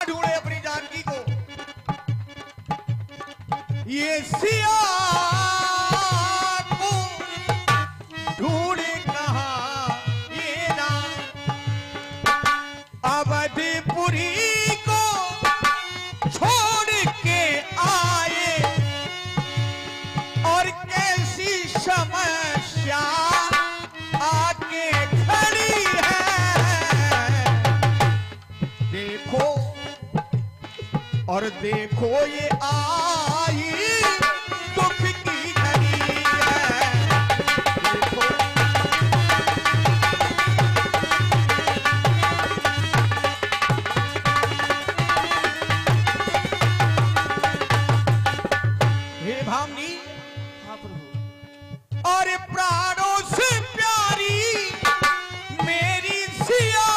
ढूंढे अपनी जानकी को। ये सिया को ढूंढे कहाँ ये राम, अवधपुरी को छोड़ के आए और कैसी समस्या आके खड़ी है। देखो और देखो ये आई दुख की घड़ी है। देखो हे भामनी। हाँ प्रभु। और प्राणों से प्यारी मेरी सिया,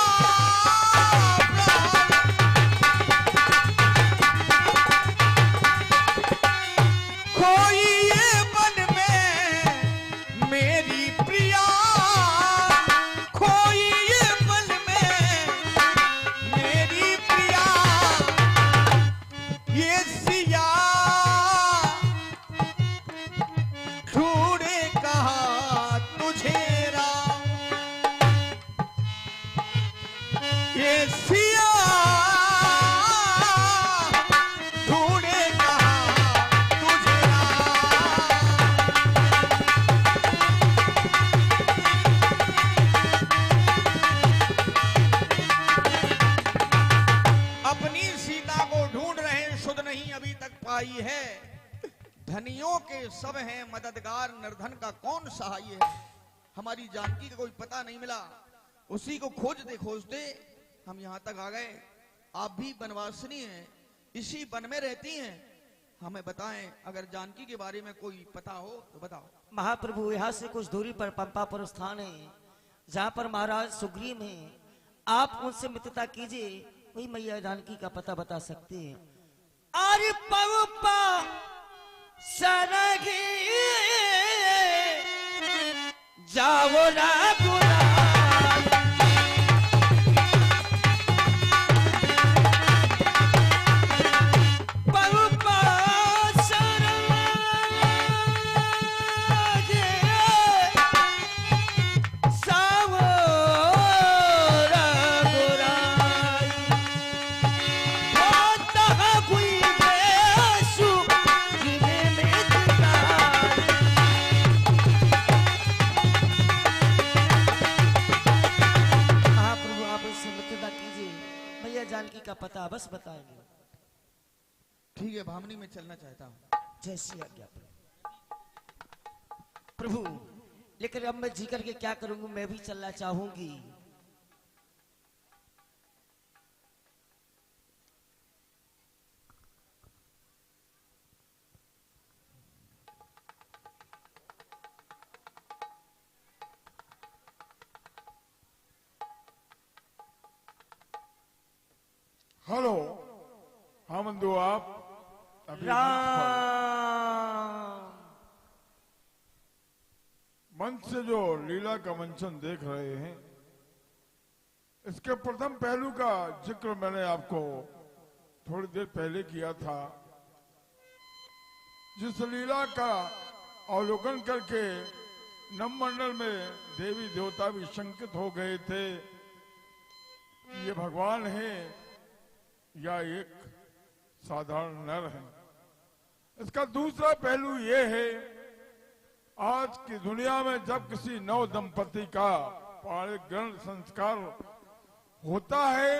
खोई ये मन में मेरी प्रिया, खोई ये मन में मेरी प्रिया। ये सिया ढूंढे कहाँ तुझे राम, ये सिया ढूंढे कहाँ तुझे राम। अपनी सीता को ढूंढ रहे, शुद्ध नहीं अभी तक पाई है। धनियों के सब हैं मददगार, निर्धन का कौन सहाय है। हमारी जानकी का कोई पता नहीं मिला, उसी को खोजते खोजते हम यहाँ तक आ गए। आप भी वनवासिनी हैं, इसी वन में रहती हैं, हमें बताएं अगर जानकी के बारे में कोई पता हो तो बताओ। महाप्रभु यहाँ से कुछ दूरी पर पंपापुर स्थान है, जहाँ पर महाराज सुग्रीव हैं। आप उनसे मित्रता कीजिए, वही मैया जानकी का पता बता सकते हैं। अरे पवपा सरगी जाओ ना बुला, पवपा सरगी जाओ ना बुलाई, होता कोई बेसु जानकी का पता बस बताएंगे। ठीक है, भामनी में चलना चाहता हूँ। जैसी आज्ञा प्रभु। लेकिन अब मैं जी करके क्या करूंगी, मैं भी चलना चाहूंगी। हेलो, हाँ बंधु, आप अभी मंच से जो लीला का मंचन देख रहे हैं, इसके प्रथम पहलू का जिक्र मैंने आपको थोड़ी देर पहले किया था। जिस लीला का अवलोकन करके नवमंडल में देवी देवता भी शंकित हो गए थे, ये भगवान है या एक साधारण नर है। इसका दूसरा पहलू ये है, आज की दुनिया में जब किसी नव दंपति का पाणिक ग्रहण संस्कार होता है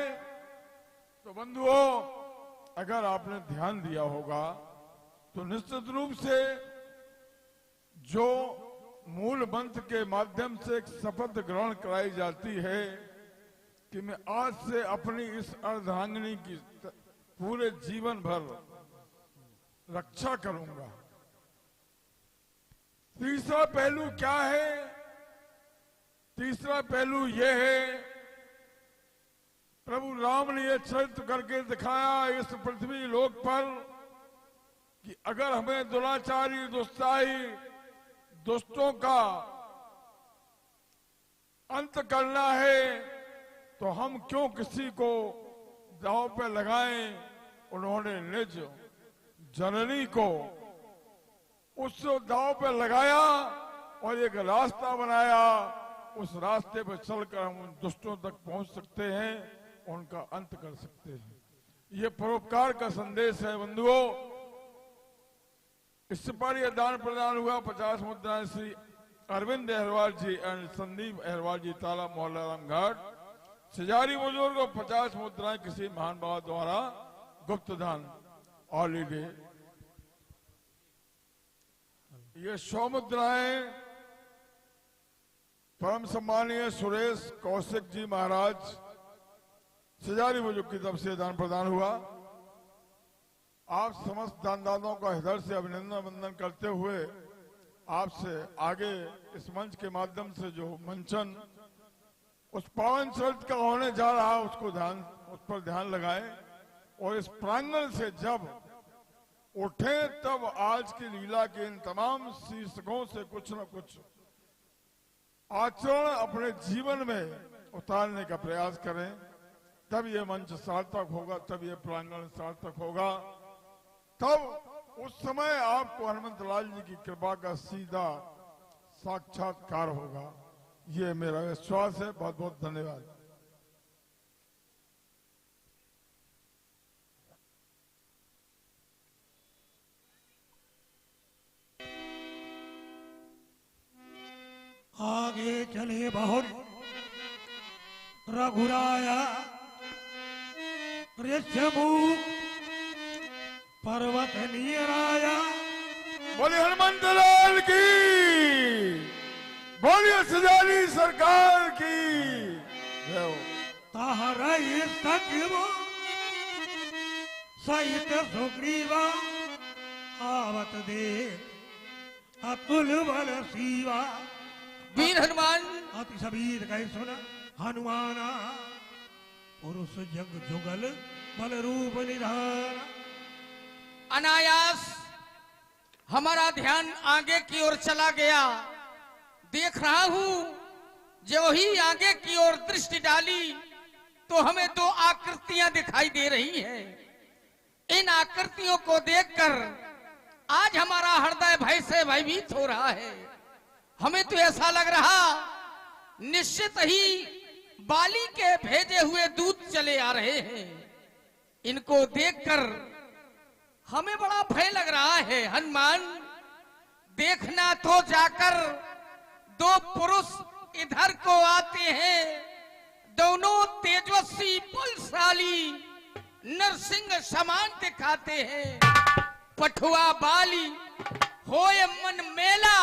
तो बंधुओं, अगर आपने ध्यान दिया होगा तो निश्चित रूप से जो मूल मंत्र के माध्यम से एक शपथ ग्रहण कराई जाती है कि मैं आज से अपनी इस अर्धांगिनी की पूरे जीवन भर रक्षा करूंगा। तीसरा पहलू क्या है? तीसरा पहलू यह है, प्रभु राम ने यह चरित्र करके दिखाया इस पृथ्वी लोक पर कि अगर हमें दुराचारी दुस्ताही दुष्टों का अंत करना है तो हम क्यों किसी को दांव पे लगाए, उन्होंने निज जननी को उस दांव पे लगाया और एक रास्ता बनाया। उस रास्ते पर चलकर हम उन दुष्टों तक पहुंच सकते हैं, उनका अंत कर सकते हैं। ये परोपकार का संदेश है बंधुओं। इससे पर यह दान प्रदान हुआ 50 मुद्राएं श्री अरविंद अहरवाल जी एंड संदीप अहरवाल जी, ताला मोहल्ला रामघाट। सजारी बुजुर्ग को 50 मुद्राएं किसी महान बाबा द्वारा गुप्त दान हॉलीडे। ये 100 मुद्राएं परम सम्मानीय सुरेश कौशिक जी महाराज सजारी बुजुर्ग की तरफ से दान प्रदान हुआ। आप समस्त दानदाताओं का हृदय से अभिनंदन वंदन करते हुए आपसे आगे इस मंच के माध्यम से जो मंचन उस पावन चरित्र का होने जा रहा उस पर ध्यान लगाएं और इस प्रांगण से जब उठे तब आज की लीला के इन तमाम शीर्षकों से कुछ न कुछ आचरण अपने जीवन में उतारने का प्रयास करें। तब ये मंच सार्थक होगा, तब ये प्रांगण सार्थक होगा, तब उस समय आपको हनुमंत लाल जी की कृपा का सीधा साक्षात्कार होगा। ये मेरा विश्वास है। बहुत बहुत धन्यवाद। आगे चले बहुत रघुराया ऋषमुख पर्वत नियराया। बोलिए हनुमंत लाल की, बोलिए सजारी सरकार की जय हो। ताहरा सचिव सहित सुग्रीवा आवत दे अतुल बल सीवा। वीर हनुमान अति सबीर कह सुन हनुमाना पुरुष जग जुगल बल रूप निधान। अनायास हमारा ध्यान आगे की ओर चला गया। देख रहा हूं जो ही आगे की ओर दृष्टि डाली तो हमें दो आकृतियां दिखाई दे रही हैं। इन आकृतियों को देखकर आज हमारा हृदय भय से भयभीत हो रहा है। हमें तो ऐसा लग रहा निश्चित ही बाली के भेजे हुए दूत चले आ रहे हैं। इनको देखकर हमें बड़ा भय लग रहा है। हनुमान देखना तो जाकर दो पुरुष इधर को आते हैं, दोनों तेजस्वी बलशाली नरसिंह समान दिखाते हैं। पठुआ बाली होए मन मेला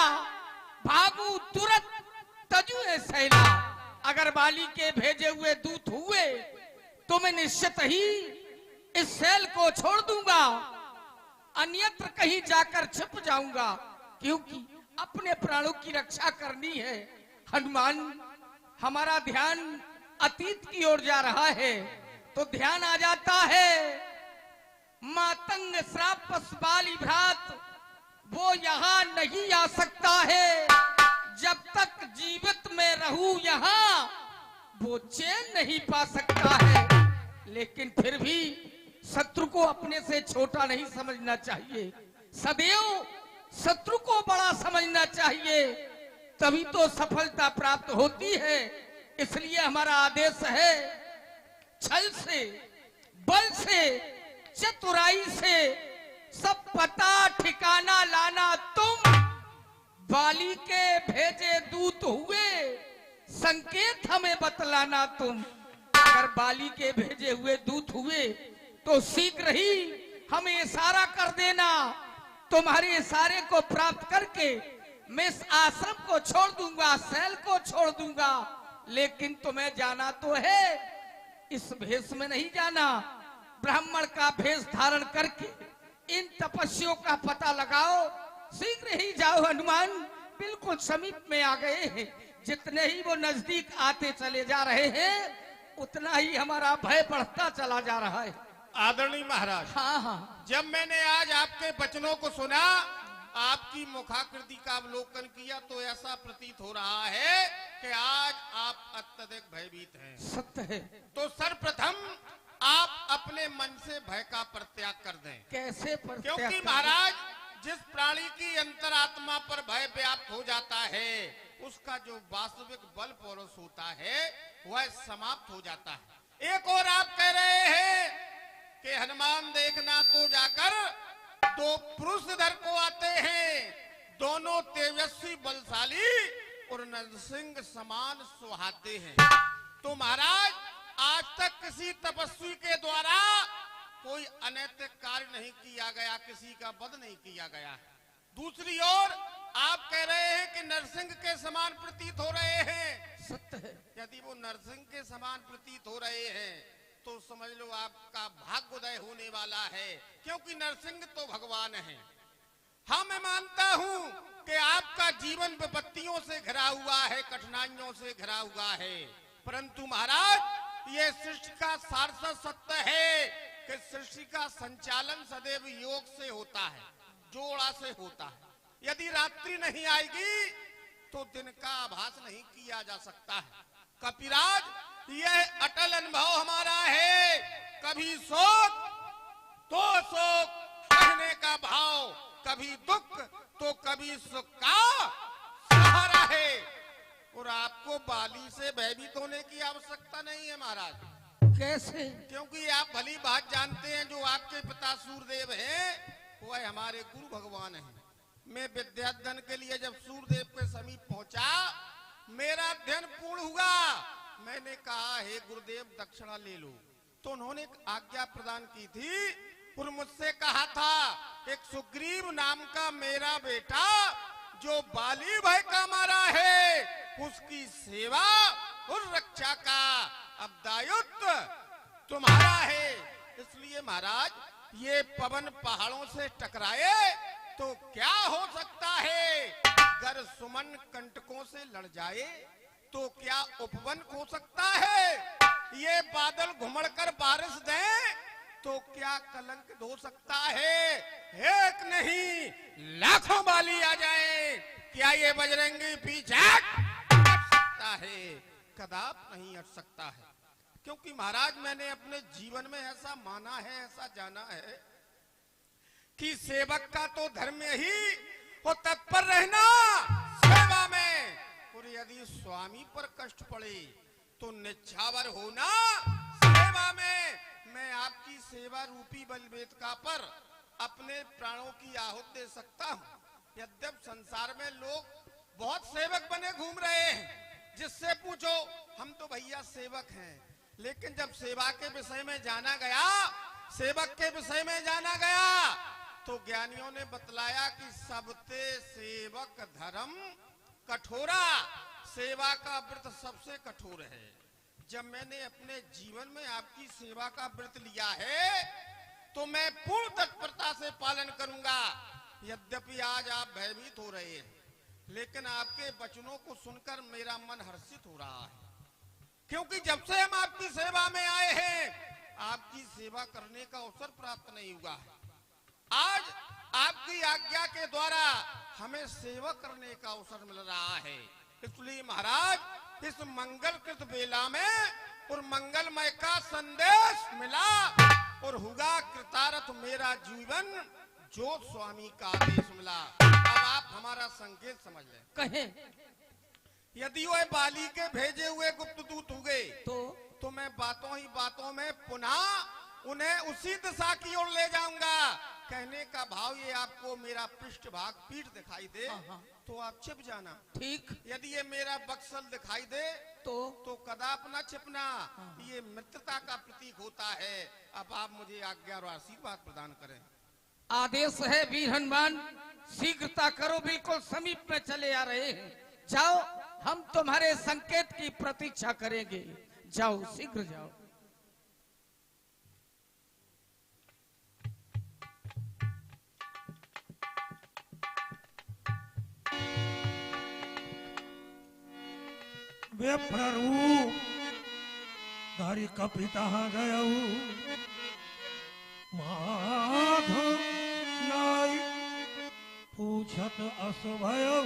भागू तुरंत तजुए सैला। अगर बाली के भेजे हुए दूत हुए तो मैं निश्चित ही इस सैल को छोड़ दूंगा, अन्यत्र कहीं जाकर छिप जाऊंगा, क्योंकि अपने प्राणों की रक्षा करनी है। हनुमान हमारा ध्यान अतीत की ओर जा रहा है तो ध्यान आ जाता है मातंग श्राप बाली भ्रात वो यहाँ नहीं आ सकता है। जब तक जीवित में रहूं यहाँ वो चैन नहीं पा सकता है। लेकिन फिर भी शत्रु को अपने से छोटा नहीं समझना चाहिए, सदैव शत्रु को बड़ा समझना चाहिए, तभी तो सफलता प्राप्त होती है। इसलिए हमारा आदेश है छल से, बल से, चतुराई से सब पता ठिकाना लाना तुम। बाली के भेजे दूत हुए संकेत हमें बतलाना तुम। अगर बाली के भेजे हुए दूत हुए तो शीघ्र ही हमें इशारा कर देना। तुम्हारे इशारे को प्राप्त करके मैं इस आश्रम को छोड़ दूंगा, शैल को छोड़ दूंगा। लेकिन तुम्हें जाना तो है, इस भेष में नहीं जाना। ब्राह्मण का भेष धारण करके इन तपस्वियों का पता लगाओ, शीघ्र ही जाओ। हनुमान बिल्कुल समीप में आ गए हैं। जितने ही वो नजदीक आते चले जा रहे हैं उतना ही हमारा भय बढ़ता चला जा रहा है। आदरणीय महाराज, हाँ हाँ, जब मैंने आज आपके वचनों को सुना, आपकी मुखाकृति का अवलोकन किया तो ऐसा प्रतीत हो रहा है कि आज आप अत्यधिक भयभीत हैं। सत्य है। तो सर्वप्रथम आप अपने मन से भय का परित्याग कर दें। कैसे परित्याग क्योंकि करें? महाराज जिस प्राणी की अंतरात्मा पर भय व्याप्त हो जाता है उसका जो वास्तविक बल पौरुष होता है वह समाप्त हो जाता है। एक और आप कह रहे हैं कि हनुमान देखना तो जाकर दो पुरुष इधर को आते हैं, दोनों तेजस्वी बलशाली और नरसिंह समान सुहाते हैं। तो महाराज आज तक किसी तपस्वी के द्वारा कोई अनैतिक कार्य नहीं किया गया, किसी का वध नहीं किया गया है। दूसरी ओर आप कह रहे हैं कि नरसिंह के समान प्रतीत हो रहे हैं। सत्य है। यदि वो नरसिंह के समान प्रतीत हो रहे हैं तो समझ लो आपका भाग्योदय होने वाला है, क्योंकि नरसिंह तो भगवान है। हाँ, मैं मानता हूं कि आपका जीवन विपत्तियों से घिरा हुआ है, कठिनाइयों से घिरा हुआ है, परंतु महाराज ये सृष्टि का सारसा सत्य है कि सृष्टि का संचालन सदैव योग से होता है, जोड़ा से होता है। यदि रात्रि नहीं आएगी तो दिन का आभास नहीं किया जा सकता है। कपिराज यह अटल अनुभव हमारा है, कभी शोक तो शोक कहने का भाव, कभी दुख तो कभी सुख का सहारा है। और आपको बाली से भयभीत होने की आवश्यकता नहीं है महाराज। कैसे? क्योंकि आप भली बात जानते हैं जो आपके पिता सूर्यदेव हैं वह हमारे गुरु भगवान हैं। मैं विद्याध्ययन के लिए जब सूर्यदेव के समीप पहुंचा, मेरा अध्ययन पूर्ण हुआ। मैंने कहा हे गुरुदेव दक्षिणा ले लो, तो उन्होंने आज्ञा प्रदान की थी और मुझसे कहा था एक सुग्रीव नाम का मेरा बेटा जो बाली भय का मारा है उसकी सेवा और रक्षा का अब दायित्व तुम्हारा है। इसलिए महाराज ये पवन पहाड़ों से टकराए तो क्या हो सकता है, गर सुमन कंटकों से लड़ जाए तो क्या उपवन हो सकता है, ये बादल घुमड़ कर बारिश दें तो क्या कलंक धो सकता है। एक नहीं लाखों बाली आ जाए, क्या ये बजरंगी पीछे हट सकता है? कदाप नहीं हट सकता है। क्योंकि महाराज मैंने अपने जीवन में ऐसा माना है, ऐसा जाना है कि सेवक का तो धर्म ही वो तत्पर रहना सेवा में, और यदि स्वामी पर कष्ट पड़े तो निछावर होना सेवा में। मैं आपकी सेवा रूपी बलवेदिका पर अपने प्राणों की आहुति दे सकता हूँ। यद्यप संसार में लोग बहुत सेवक बने घूम रहे हैं, जिससे पूछो हम तो भैया सेवक हैं, लेकिन जब सेवा के विषय में जाना गया, सेवक के विषय में जाना गया, तो ज्ञानियों ने बतलाया कि सबते सेवक धर्म कठोरा, सेवा का व्रत सबसे कठोर है। जब मैंने अपने जीवन में आपकी सेवा का व्रत लिया है तो मैं पूर्ण तत्परता से पालन करूंगा। यद्यपि आज आप भयभीत हो रहे हैं, लेकिन आपके वचनों को सुनकर मेरा मन हर्षित हो रहा है, क्योंकि जब से हम आपकी सेवा में आए हैं आपकी सेवा करने का अवसर प्राप्त नहीं हुआ है। आज आपकी आज्ञा के द्वारा हमें सेवा करने का अवसर मिल रहा है। इसलिए महाराज इस मंगलकृत बेला में और मंगलमय का संदेश मिला और हुआ कृतार्थ मेरा जीवन जो स्वामी का आदेश मिला। अब आप हमारा संकेत समझ लें। कहें। यदि वह बाली के भेजे हुए गुप्त दूत हुए तो मैं बातों ही बातों में पुनः उन्हें उसी दिशा की ओर ले जाऊंगा। कहने का भाव ये आपको मेरा पृष्ठ भाग पीठ दिखाई दे तो आप छिप जाना। ठीक। यदि ये मेरा बक्सल दिखाई दे तो कदाप न छिपना। ये मित्रता का प्रतीक होता है। अब आप मुझे आज्ञा और आशीर्वाद प्रदान करें। आदेश है वीर हनुमान, शीघ्रता करो, बिल्कुल समीप में चले आ रहे हैं। जाओ, हम तुम्हारे संकेत की प्रतीक्षा करेंगे। जाओ, शीघ्र जाओ। विप्ररूप धारी कपिता गयऊ माधव नाई पूछत असभयऊ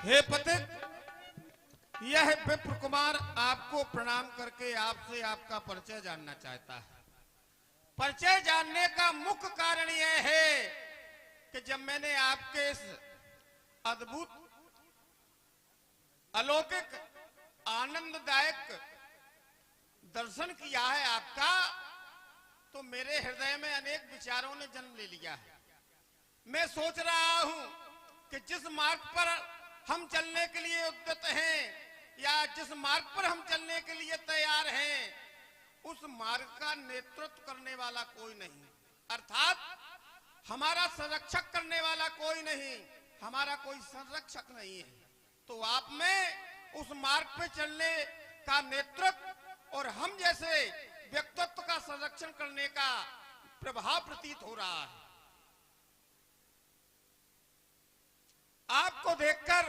हे पथिक, यह विप्र कुमार आपको प्रणाम करके आपसे आपका परिचय जानना चाहता है। परिचय जानने का मुख्य कारण यह है कि जब मैंने आपके इस अद्भुत अलौकिक आनंददायक दर्शन किया है आपका, तो मेरे हृदय में अनेक विचारों ने जन्म ले लिया है। मैं सोच रहा हूं कि जिस मार्ग पर हम चलने के लिए उद्यत हैं या जिस मार्ग पर हम चलने के लिए तैयार हैं, उस मार्ग का नेतृत्व करने वाला कोई नहीं, अर्थात हमारा संरक्षक करने वाला कोई नहीं, हमारा कोई संरक्षक नहीं है। तो आप में उस मार्ग पे चलने का नेतृत्व और हम जैसे व्यक्तित्व का संरक्षण करने का प्रभाव प्रतीत हो रहा है। आपको देखकर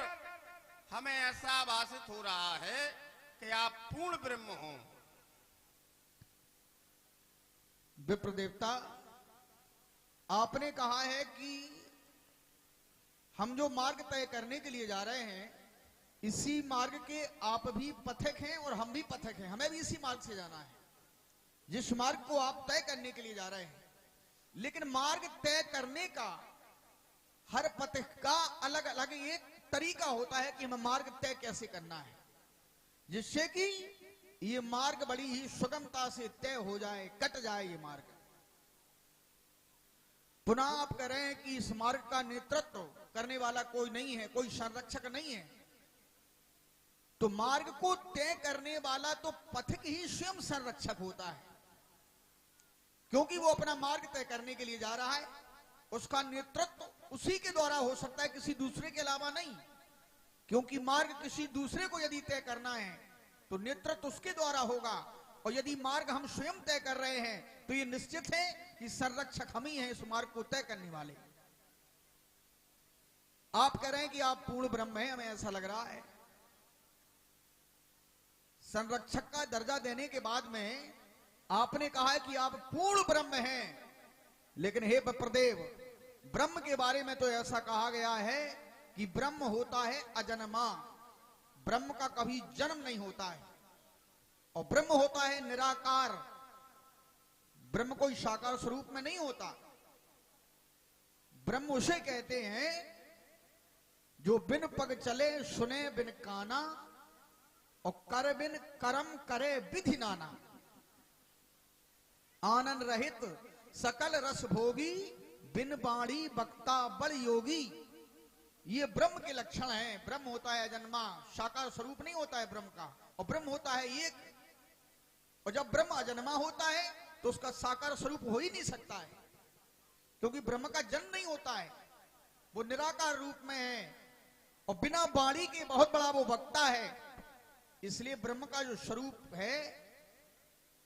हमें ऐसा आभासित हो रहा है कि आप पूर्ण ब्रह्म हो। विप्र देवता, आपने कहा है कि हम जो मार्ग तय करने के लिए जा रहे हैं, इसी मार्ग के आप भी पथिक हैं और हम भी पथिक हैं, हमें भी इसी मार्ग से जाना है जिस मार्ग को आप तय करने के लिए जा रहे हैं। लेकिन मार्ग तय करने का हर पथिक का अलग अलग एक तरीका होता है कि हमें मार्ग तय कैसे करना है, जिससे कि ये मार्ग बड़ी ही सुगमता से तय हो जाए, कट जाए ये मार्ग। पुनः आप कह रहे हैं कि इस मार्ग का नेतृत्व करने वाला कोई नहीं है, कोई संरक्षक नहीं है, तो मार्ग को तय करने वाला तो पथिक ही स्वयं संरक्षक होता है, क्योंकि वो अपना मार्ग तय करने के लिए जा रहा है। उसका नेतृत्व उसी के द्वारा हो सकता है, किसी दूसरे के अलावा नहीं, क्योंकि मार्ग किसी दूसरे को यदि तय करना है तो नेतृत्व उसके द्वारा होगा, और यदि मार्ग हम स्वयं तय कर रहे हैं तो ये निश्चित है कि संरक्षक हम ही हैं इस मार्ग को तय करने वाले। आप कह रहे हैं कि आप पूर्ण ब्रह्म हैं, हमें ऐसा लग रहा है। संरक्षक का दर्जा देने के बाद में आपने कहा है कि आप पूर्ण ब्रह्म हैं, लेकिन हे विप्रदेव, ब्रह्म के बारे में तो ऐसा कहा गया है कि ब्रह्म होता है अजन्मा, ब्रह्म का कभी जन्म नहीं होता है, और ब्रह्म होता है निराकार, ब्रह्म कोई साकार स्वरूप में नहीं होता। ब्रह्म उसे कहते हैं जो बिन पग चले सुने बिन काना, और कर बिन कर्म करे विधि नाना, आनंद रहित सकल रस भोगी, बिन बाणी बक्ता बड़ योगी। ये ब्रह्म के लक्षण हैं। ब्रह्म होता है अजन्मा, साकार स्वरूप नहीं होता है ब्रह्म का, और ब्रह्म होता है एक। और जब ब्रह्म अजन्मा होता है तो उसका साकार स्वरूप हो ही नहीं सकता है, क्योंकि ब्रह्म का जन्म नहीं होता है, वो निराकार रूप में है, और बिना वाणी के बहुत बड़ा वो वक्ता है। इसलिए ब्रह्म का जो स्वरूप है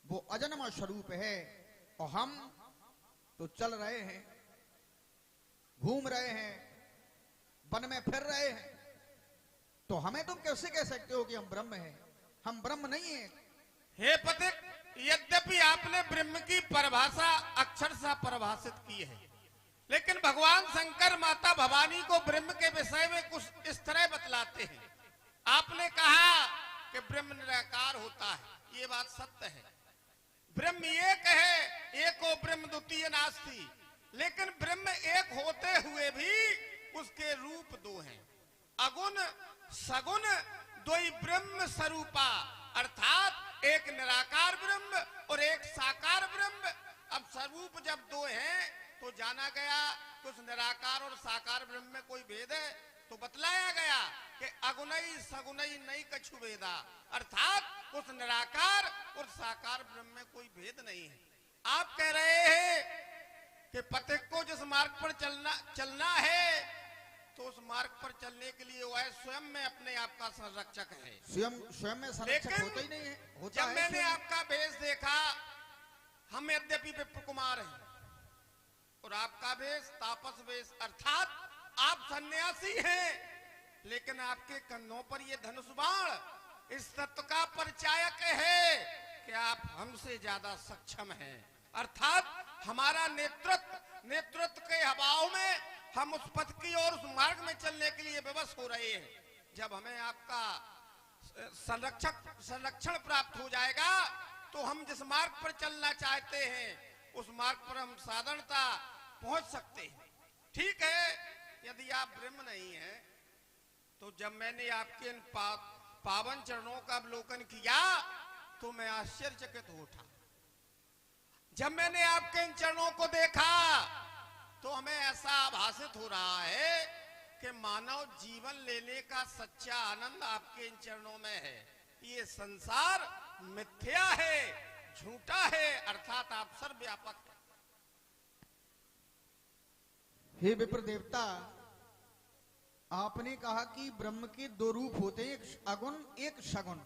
वो अजन्मा स्वरूप है। और हम तो चल रहे हैं, घूम रहे हैं, वन में फिर रहे हैं, तो हमें तुम कैसे कह सकते हो कि हम ब्रह्म हैं? हम ब्रह्म नहीं हैं। हे पथिक, यद्यपि आपने ब्रह्म की परिभाषा अक्षरशः परिभाषित की है, लेकिन भगवान शंकर माता भवानी को ब्रह्म के विषय में कुछ इस तरह बतलाते हैं। आपने कहा कि ब्रह्म निराकार होता है, ये बात सत्य है। ब्रह्म एक है, एको ब्रह्म द्वितीय नास्ति, लेकिन ब्रह्म एक होते हुए भी उसके रूप दो हैं, अगुण सगुण दोई ब्रह्म स्वरूपा, अर्थात एक निराकार ब्रह्म और एक साकार ब्रह्म। अब स्वरूप जब दो हैं तो जाना गया कि उस निराकार और साकार ब्रह्म में कोई भेद है, तो बतलाया गया कि अगुणई सगुणई नहीं कछु भेदा, अर्थात उस निराकार और साकार ब्रह्म में कोई भेद नहीं है। आप कह रहे हैं कि पथिक को जिस मार्ग पर चलना है, तो उस मार्ग पर चलने के लिए वह स्वयं में अपने आप का संरक्षक है। स्वयं में संरक्षक होता ही नहीं है, होता जब है मैंने स्वयं। आपका भेष देखा, हम यद्यपि विप्र कुमार हैं और आपका भेष तापस भेष, अर्थात आप सन्यासी हैं, लेकिन आपके कंधों पर ये धनुष बाण इस तत्व का परिचायक है कि आप हमसे ज्यादा सक्षम हैं, अर्थात हमारा नेतृत्व के अभाव में हम उस पथ की और उस मार्ग में चलने के लिए विवश हो रहे हैं। जब हमें आपका संरक्षण प्राप्त हो जाएगा तो हम जिस मार्ग पर चलना चाहते हैं उस मार्ग पर हम साधारणता पहुंच सकते हैं। ठीक है, यदि आप ब्रह्म नहीं हैं तो जब मैंने आपके इन पावन चरणों का अवलोकन किया तो मैं आश्चर्यचकित हो उठा। जब मैंने आपके इन चरणों को देखा तो हमें ऐसा आभासित हो रहा है कि मानव जीवन लेने का सच्चा आनंद आपके इन चरणों में है। ये संसार मिथ्या है, झूठा है, अर्थात आप सर्वव्यापक हैं। हे विप्र देवता, आपने कहा कि ब्रह्म के दो रूप होते हैं, एक अगुण एक सगुण।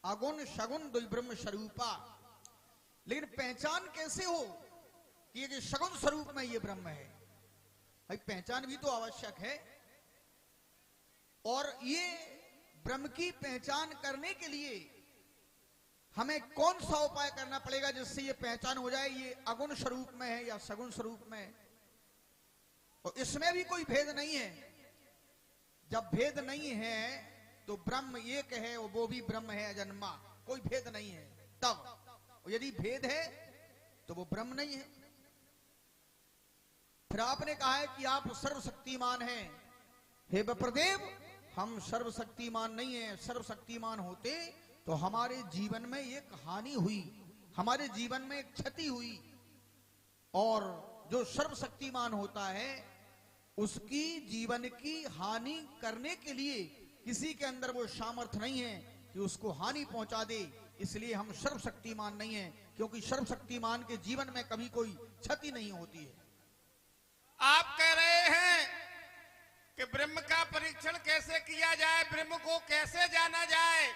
अगुण सगुण दो ब्रह्म स्वरूपा। लेकिन पहचान कैसे हो कि ये सगुण स्वरूप में ये ब्रह्म है? भाई पहचान भी तो आवश्यक है। और ये ब्रह्म की पहचान करने के लिए हमें कौन सा उपाय करना पड़ेगा जिससे ये पहचान हो जाए ये अगुण स्वरूप में है या सगुण स्वरूप में है? और इसमें भी कोई भेद नहीं है। जब भेद नहीं है तो ब्रह्म एक है और वो भी ब्रह्म है अजन्मा, कोई भेद नहीं है। तब यदि भेद है तो वो ब्रह्म नहीं है। फिर आपने कहा है कि आप सर्वशक्तिमान हैं। हे विप्रदेव, हम सर्वशक्तिमान नहीं हैं। सर्वशक्तिमान होते तो हमारे जीवन में एक हानि हुई, हमारे जीवन में एक क्षति हुई। और जो सर्वशक्तिमान होता है उसकी जीवन की हानि करने के लिए किसी के अंदर वो सामर्थ्य नहीं है कि उसको हानि पहुंचा दे। इसलिए हम सर्वशक्तिमान नहीं हैं, क्योंकि सर्वशक्तिमान के जीवन में कभी कोई क्षति नहीं होती है। आप कह रहे हैं कि ब्रह्म का परीक्षण कैसे किया जाए, ब्रह्म को कैसे जाना जाए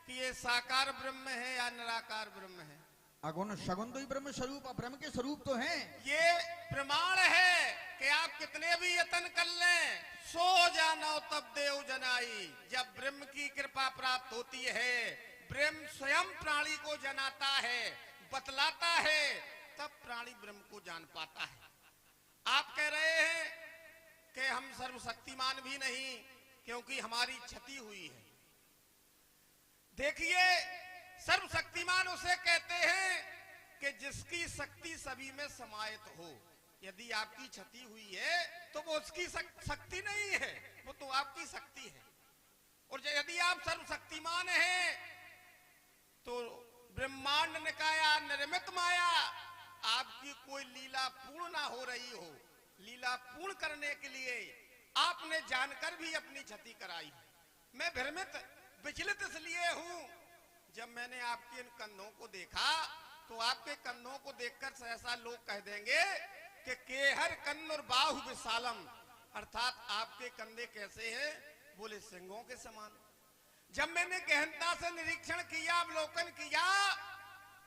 कि ये साकार ब्रह्म है या निराकार ब्रह्म है? अगुण सगुण तो ही ब्रह्म स्वरूप, ब्रह्म के स्वरूप तो हैं। ये प्रमाण है कि आप कितने भी यत्न कर लें, सो जानो तब देव जनाई। जब ब्रह्म की कृपा प्राप्त होती है, ब्रह्म स्वयं प्राणी को जनाता है, बतलाता है, तब प्राणी ब्रह्म को जान पाता है। आप कह रहे हैं कि हम सर्वशक्तिमान भी नहीं क्योंकि हमारी क्षति हुई है। देखिए, सर्वशक्तिमान उसे कहते हैं कि जिसकी शक्ति सभी में समाहित हो। यदि आपकी क्षति हुई है तो वो उसकी शक्ति नहीं है, वो तो आपकी शक्ति है। और यदि आप सर्वशक्तिमान हैं तो ब्रह्मांड निकाया निर्मित माया आपकी कोई लीला पूर्ण ना हो रही हो, लीला पूर्ण करने के लिए आपने जानकर भी अपनी क्षति कराई। मैं भ्रमित विचलित इसलिए हूं, जब मैंने आपके इन कंधों को देखा तो आपके कंधों को देखकर सहसा लोग कह देंगे कि केहर कन्न और बाहु विशालम, अर्थात आपके कंधे कैसे हैं? बोले सिंहों के समान। जब मैंने गहनता से निरीक्षण किया, अवलोकन किया,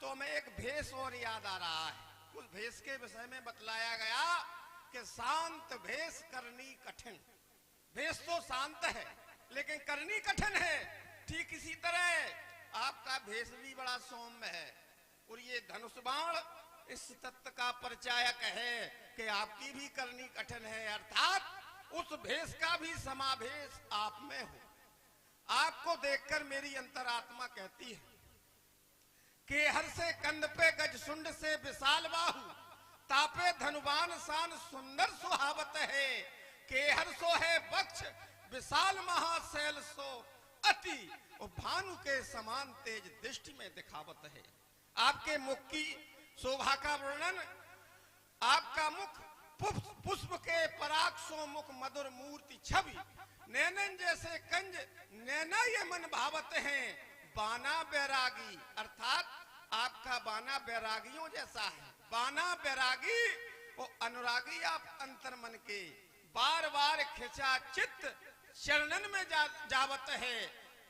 तो हमें एक भेष और याद आ रहा है। उस भेष के विषय में बतलाया गया कि शांत भेष करनी कठिन। भेष तो शांत है लेकिन करनी कठिन है। ठीक इसी तरह आपका भेष भी बड़ा सौम्य है और ये धनुष बाण इस तत्व का परिचायक है कि आपकी भी करनी कठिन है, अर्थात उस भेष का भी समावेश आप में हो। आपको देखकर मेरी अंतरात्मा कहती है कि हर से कंध पे गज सुंड से विशाल बाहु, तापे धनुबान शान सुंदर सुहावत है। के हर सो है वक्ष विशाल महाशैल सो अति, और भानु के समान तेज दृष्टि में दिखावत है। आपके मुख की शोभा का वर्णन, आपका मुख पुष्प के पराग सो मुख मधुर मूर्ति छवि, नैनन जैसे कंज नैना ये मन भावत हैं। बाना बैरागी, अर्थात आपका बाना बैरागियों जैसा है। बाना बैरागी वो अनुरागी आप अंतर मन के, बार बार खिंचा चित्त चरणन में जावत है।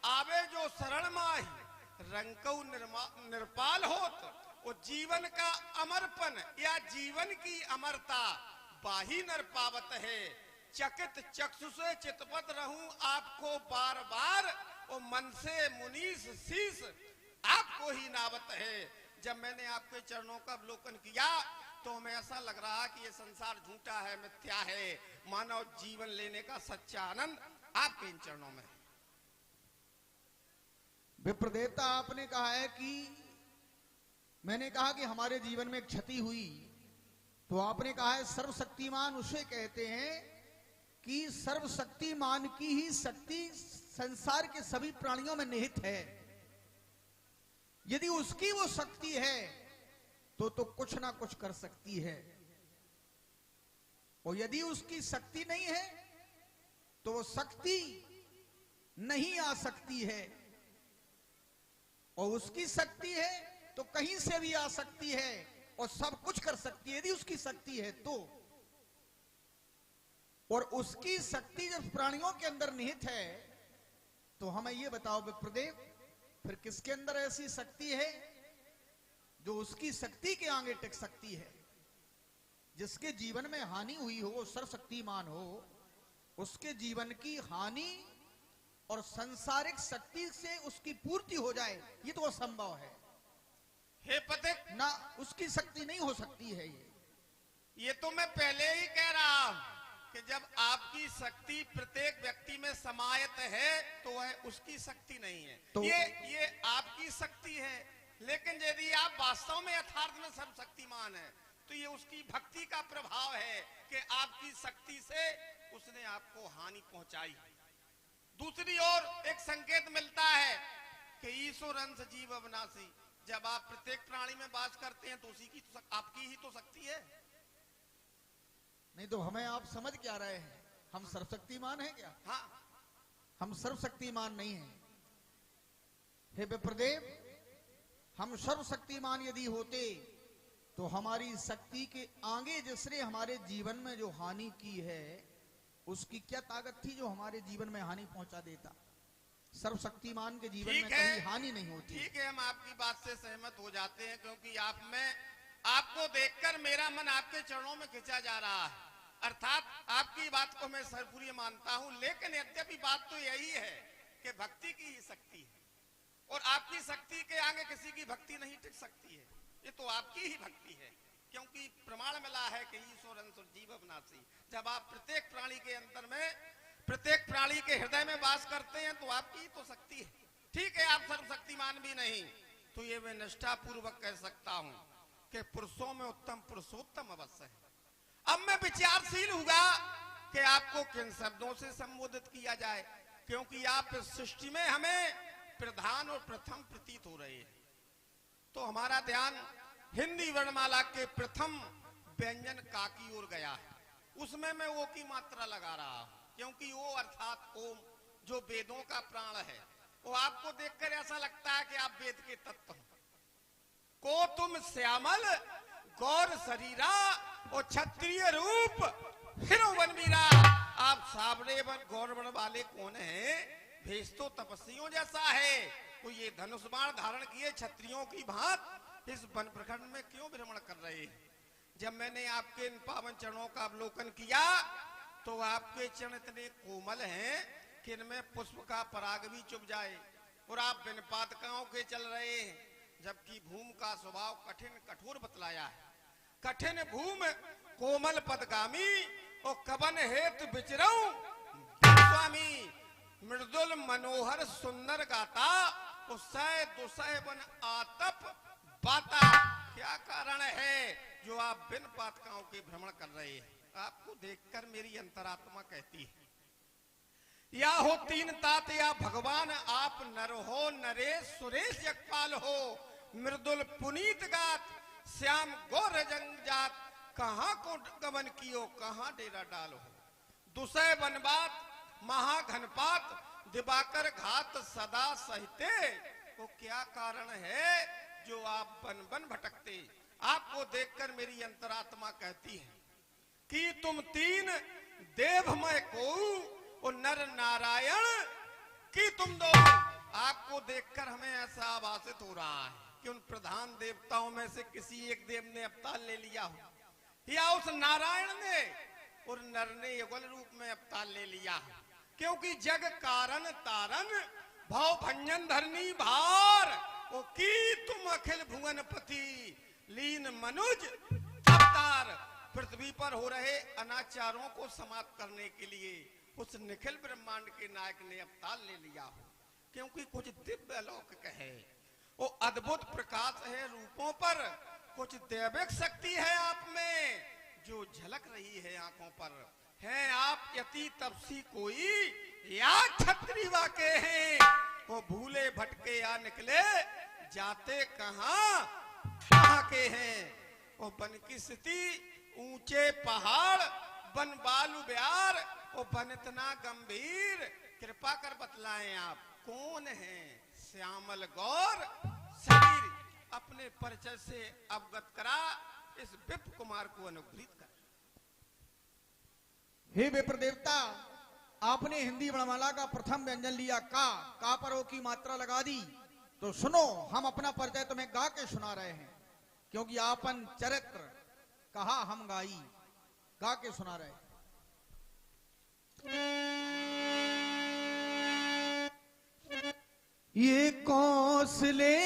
आवे जो शरण माही रंकऊ निर्पाल होत, वो जीवन का अमरपन या जीवन की अमरता बाही नर पावत है। चकित चक्षु से चितपत रहूं आपको बार बार, वो मन से मुनीस शीस आपको ही नावत है। जब मैंने आपके चरणों का अवलोकन किया तो हमें ऐसा लग रहा कि ये संसार झूठा है, मिथ्या है। मानव जीवन लेने का सच्चा आनंद आपके इन चरणों में। विप्रदेवता, आपने कहा है कि मैंने कहा कि हमारे जीवन में क्षति हुई, तो आपने कहा है सर्वशक्तिमान उसे कहते हैं कि सर्वशक्तिमान की ही शक्ति संसार के सभी प्राणियों में निहित है। यदि उसकी वो शक्ति है तो कुछ ना कुछ कर सकती है, और यदि उसकी शक्ति नहीं है तो वो शक्ति नहीं आ सकती है, और उसकी शक्ति है तो कहीं से भी आ सकती है और सब कुछ कर सकती है यदि उसकी शक्ति है तो। और उसकी शक्ति जब प्राणियों के अंदर निहित है तो हमें यह बताओ विप्रदेव, फिर किसके अंदर ऐसी शक्ति है जो उसकी शक्ति के आगे टिक सकती है? जिसके जीवन में हानि हुई हो, सर्वशक्तिमान हो, उसके जीवन की हानि और सांसारिक शक्ति से उसकी पूर्ति हो जाए, ये तो असंभव है। हे पथिक, ना उसकी शक्ति नहीं हो सकती है। ये तो मैं पहले ही कह रहा हूं कि जब आपकी शक्ति प्रत्येक व्यक्ति में समायत है तो वह उसकी शक्ति नहीं है, तो ये आपकी शक्ति है। लेकिन यदि आप वास्तव में यथार्थ में सर्वशक्तिमान है तो ये उसकी भक्ति का प्रभाव है कि आपकी शक्ति से उसने आपको हानि पहुंचाई। दूसरी ओर एक संकेत मिलता है कि ईश्वर अंश जीव अविनाशी, जब आप प्रत्येक प्राणी में वास करते हैं तो उसी की आपकी ही तो शक्ति है। नहीं तो हमें आप समझ क्या रहे हैं? हम सर्वशक्तिमान हैं क्या? हाँ, हम सर्वशक्तिमान नहीं हैं। हे विप्रदेव, हम सर्वशक्तिमान यदि होते तो हमारी शक्ति के आगे जिसने हमारे जीवन में जो हानि की है उसकी क्या ताकत थी जो हमारे जीवन में हानि पहुंचा देता? सर्वशक्तिमान के जीवन में कभी हानि नहीं होती। ठीक है, हम आपकी बात से सहमत हो जाते हैं, क्योंकि आप में आपको देखकर मेरा मन आपके चरणों में खिंचा जा रहा है। अर्थात आपकी बात को मैं सर्वपूर्ण मानता हूं, लेकिन यद्यपि बात तो यही है कि भक्ति की ही शक्ति है और आपकी शक्ति के आगे किसी की भक्ति नहीं टिक सकती है। ये तो आपकी ही भक्ति है, क्योंकि प्रमाण मिला है कि ईश्वर अंश जीव अविनाशी। जब आप प्रत्येक प्राणी के अंतर में, प्रत्येक प्राणी के हृदय में वास करते हैं तो आपकी ही तो शक्ति है। ठीक है, आप सर्वशक्तिमान भी नहीं, तो ये मैं निष्ठा पूर्वक कह सकता हूं कि पुरुषों में उत्तम पुरुषोत्तम अवश्य है। अब मैं विचारशील हुआ कि आपको किन शब्दों से संबोधित किया जाए, क्योंकि आप इस सृष्टि में हमें प्रधान और प्रथम प्रतीत हो रहे हैं। तो हमारा ध्यान हिंदी वर्णमाला के प्रथम व्यंजन का की ओर गया है। उसमें मैं ओ की मात्रा लगा रहा हूं, क्योंकि ओ अर्थात ओम जो वेदों का प्राण है, वो आपको देखकर ऐसा लगता है कि आप वेद के तत्व हो। को तुम श्यामल गौर शरीरा और क्षत्रिय रूप फिर वनवीरा। आप सावरे वन गौर वन वाले कौन हैं? भेष तो तपस्वियों जैसा है, तो ये धनुष बाण धारण किए क्षत्रियों की भांत इस वन प्रखंड में क्यों भ्रमण कर रहे हैं? जब मैंने आपके इन पावन चरणों का अवलोकन किया तो आपके चरण इतने कोमल हैं कि इनमें पुष्प का पराग भी चुभ जाए, और आप बिन पातकाओं के चल रहे हैं, जबकि भूमि का स्वभाव कठिन कठोर बतलाया है। कठिन भूमि कोमल पदगामी और कवन हेतु विचरऊं स्वामी, मृदुल मनोहर सुंदर गाता उसय दुसय बन आतप बाता। क्या कारण है जो आप बिन पातकाओं के भ्रमण कर रहे हैं? आपको देखकर मेरी अंतरात्मा कहती है, या हो तीन तात या भगवान आप नर हो नरेश सुरेश यकपाल हो, मृदुल पुनीत गात श्याम गौर जंगजात, कहाँ को गमन कियो कहाँ डेरा डालो, दुसय बनबात महाघनपात दिवाकर घात सदा सहते। वो क्या कारण है जो आप बन बन भटकते? आपको देखकर मेरी अंतरात्मा कहती है कि तुम तीन देवमय को और नर नारायण की तुम दो। आपको देखकर हमें ऐसा आभासित हो रहा है कि उन प्रधान देवताओं में से किसी एक देव ने अवतार ले लिया हो, या उस नारायण ने और नर ने युगल रूप में अवतार ले लिया हो, क्योंकि जग कारण तारण भाव भंजन धरनी भार ओ की तुम अखिल भुवन पति लीन मनुज अवतार। पृथ्वी पर हो रहे अनाचारों को समाप्त करने के लिए उस निखिल ब्रह्मांड के नायक ने अवतार ले लिया हो, क्योंकि कुछ दिव्य अलौकिक है, वो अद्भुत प्रकाश है रूपों पर, कुछ दैविक शक्ति है आप में जो झलक रही है आंखों पर। हैं आप यति तपसी कोई या छत्री वाके हैं, वो भूले भटके या निकले जाते कहाँ के हैं। वो बन की स्थिति ऊंचे पहाड़ बन बालू ब्यार, वो बन इतना गंभीर, कृपा कर बतलाएं आप कौन हैं। श्यामल गौर शरीर अपने परिचय से अवगत करा, इस विप्र कुमार को अनुग्रहित कर। हे विप्र देवता, आपने हिंदी वर्णमाला का प्रथम व्यंजन लिया का पर ओ की मात्रा लगा दी, तो सुनो हम अपना परिचय तुम्हें गा के सुना रहे हैं, क्योंकि आपन चरित्र कहा हम गाई, गा के सुना रहे हैं। ये कौशले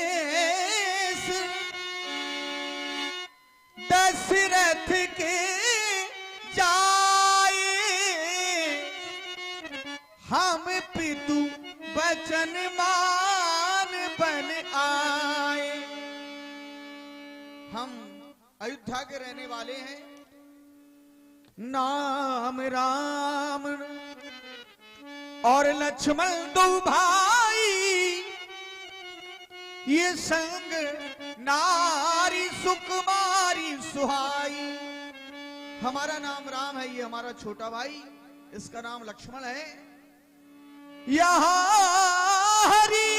दशरथ के जाए, हम पितु वचन मान बन आए। हम अयोध्या के रहने वाले हैं, नाम राम और लक्ष्मण दो भाई, ये संग नारी सुकुमारी सुहाई। हमारा नाम राम है, ये हमारा छोटा भाई, इसका नाम लक्ष्मण है। यहाँ हरी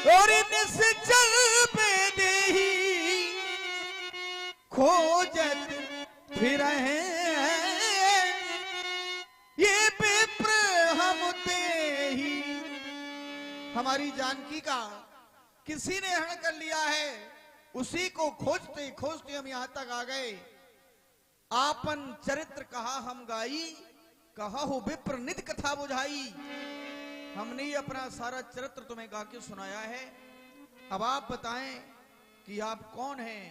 और निश्चल पे देही, खोजत फिर ये विप्र हम ते ही। हमारी जानकी का किसी ने हरण कर लिया है, उसी को खोजते खोजते हम यहां तक आ गए। आपन चरित्र कहा हम गाई, कहा हो विप्र नित कथा बुझाई। हमने ही अपना सारा चरित्र तुम्हें गा के सुनाया है। अब आप बताएं कि आप कौन हैं,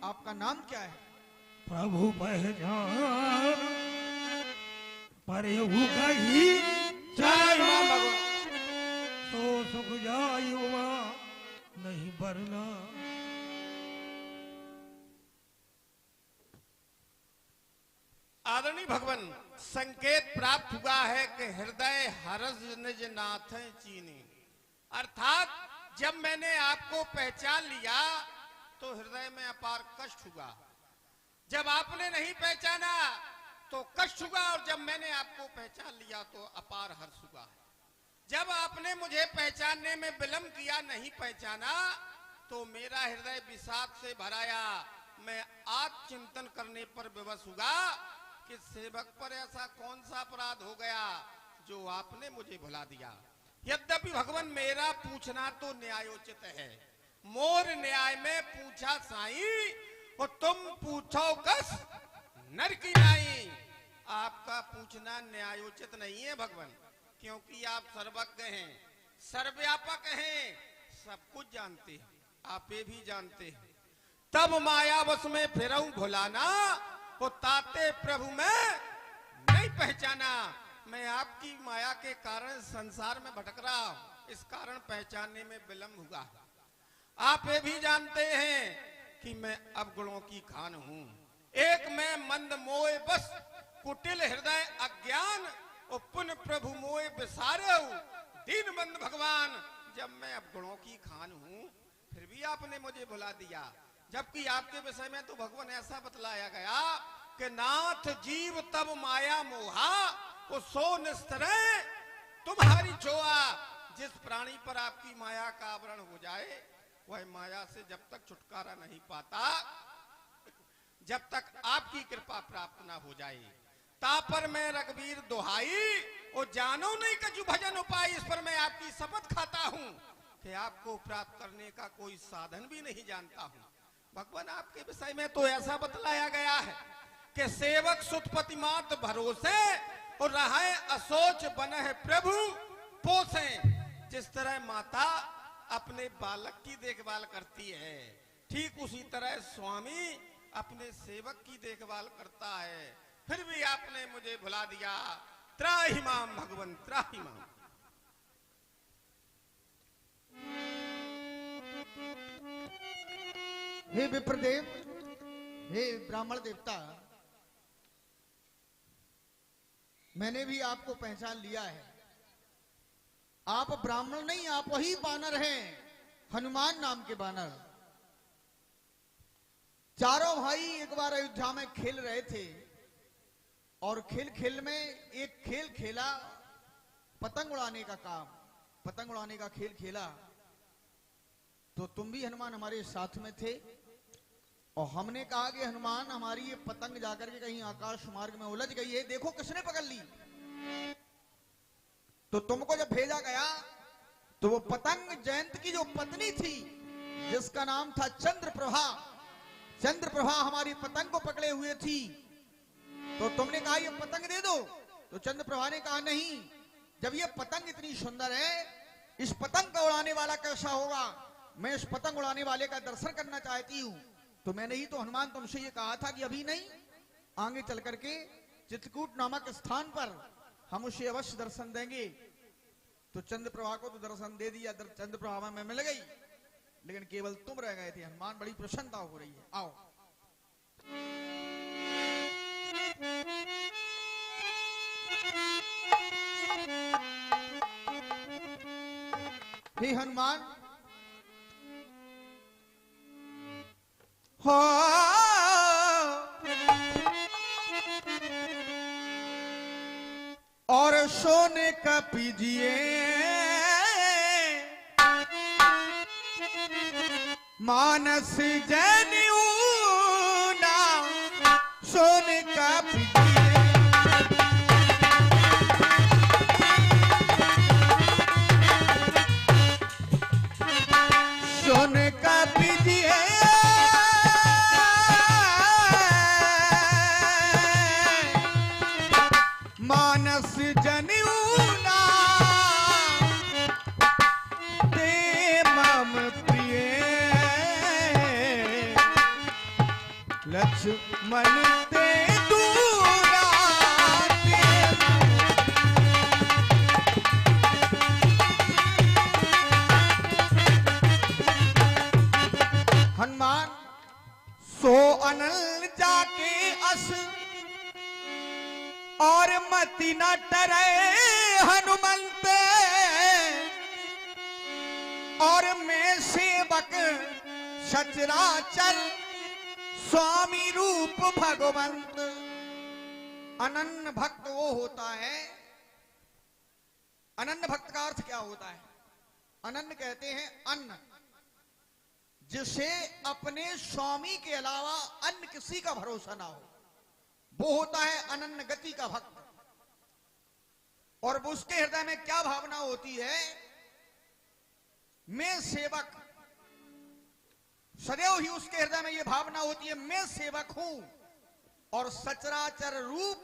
आपका नाम क्या है। प्रभु पहचान पर गही तो सुख जायुआ नहीं बरना। आदरणीय भगवान, संकेत प्राप्त हुआ है कि हृदय हरस निज नाथ चीनी, अर्थात जब मैंने आपको पहचान लिया तो हृदय में अपार कष्ट हुआ। जब आपने नहीं पहचाना तो कष्ट हुआ, और जब मैंने आपको पहचान लिया तो अपार हर्ष हुआ। जब आपने मुझे पहचानने में विलंब किया, नहीं पहचाना, तो मेरा हृदय विषाद से भराया। मैं आत्म चिंतन करने पर विवश हुआ कि सेवक पर ऐसा कौन सा अपराध हो गया जो आपने मुझे भुला दिया। यद्यपि भगवान मेरा पूछना तो न्यायोचित है, मोर न्याय में पूछा साईं, और तुम पूछो कस नर की नाई। आपका पूछना न्यायोचित नहीं है भगवान, क्योंकि आप सर्वज्ञ हैं, सर्वव्यापक हैं, सब कुछ जानते हैं, आप ये भी जानते हैं। तब मायावश में फिरऊं भुलाना, वो ताते प्रभु में नहीं पहचाना। मैं आपकी माया के कारण संसार में भटक रहा हूं, इस कारण पहचानने में विलंब हुआ। आप ये भी जानते हैं कि मैं अवगुणों की खान हूं। एक मैं मंद मोए बस कुटिल हृदय अज्ञान, और पुन प्रभु मोए विसारे दीन बंद भगवान। जब मैं अवगुणों की खान हूं, फिर भी आपने मुझे भुला दिया। जबकि आपके विषय में तो भगवान ऐसा बतलाया गया कि नाथ जीव तब माया मोहा, वो सो निस्तरे तुम्हारी छोआ। जिस प्राणी पर आपकी माया का आवरण हो जाए, वह माया से जब तक छुटकारा नहीं पाता, जब तक आपकी कृपा प्राप्त ना हो जाए। तापर मैं रघुवीर दुहाई, वो जानो नहीं कछु भजन उपाय। इस पर मैं आपकी शपथ खाता हूं कि आपको प्राप्त करने का कोई साधन भी नहीं जानता हूं। भगवान आपके विषय में तो ऐसा बतलाया गया है कि सेवक सुतपति मात भरोसे, और रहे असोच बन है प्रभु पोसे। जिस तरह माता अपने बालक की देखभाल करती है, ठीक उसी तरह स्वामी अपने सेवक की देखभाल करता है। फिर भी आपने मुझे भुला दिया। त्राहिमाम भगवान त्राहिमाम। हे विप्रदेव, हे ब्राह्मण देवता, मैंने भी आपको पहचान लिया है। आप ब्राह्मण नहीं, आप वही बानर हैं, हनुमान नाम के बानर। चारों भाई एक बार अयोध्या में खेल रहे थे और खेल खेल में एक खेल खेला, पतंग उड़ाने का काम, पतंग उड़ाने का खेल खेला। तो तुम भी हनुमान हमारे साथ में थे और हमने कहा कि हनुमान हमारी ये पतंग जाकर के कहीं आकाश मार्ग में उलझ गई है, देखो किसने पकड़ ली। तो तुमको जब भेजा गया तो वो पतंग जयंत की जो पत्नी थी, जिसका नाम था चंद्रप्रभा, चंद्रप्रभा हमारी पतंग को पकड़े हुए थी। तो तुमने कहा ये पतंग दे दो, तो चंद्रप्रभा ने कहा नहीं, जब ये पतंग इतनी सुंदर है, इस पतंग का उड़ाने वाला कैसा होगा, मैं इस पतंग उड़ाने वाले का दर्शन करना चाहती हूं। तो मैंने ही तो हनुमान तुमसे ये कहा था कि अभी नहीं, आगे चल करके चित्रकूट नामक स्थान पर हम उसे अवश्य दर्शन देंगे। तो चंद्रप्रभा को तो दर्शन दे दिया, चंद्रप्रभा में मिल गई, लेकिन केवल तुम रह गए थे। हनुमान बड़ी प्रसन्नता हो रही है। आओ हे हनुमान, हो और सोने का पीजिए मानस जनेऊ ना, सोने का पीजिए सोने का पीजिए मानस जनेऊ ना, ते मम प्रिय लक्ष्मण ते दूरा ते। हनुमान सो अनल जाके अस और मति न टरे हनुमंत, और मैं सेवक सचराचर स्वामी रूप भगवंत। अनन्य भक्त वो होता है, अनन्य भक्त का अर्थ क्या होता है? अनन्य कहते हैं अन्न, जिसे अपने स्वामी के अलावा अन्य किसी का भरोसा ना हो, वो होता है अनन्य गति का भक्त। और उसके हृदय में क्या भावना होती है? मैं सेवक, सदैव ही उसके हृदय में यह भावना होती है मैं सेवक हूं और सचराचर रूप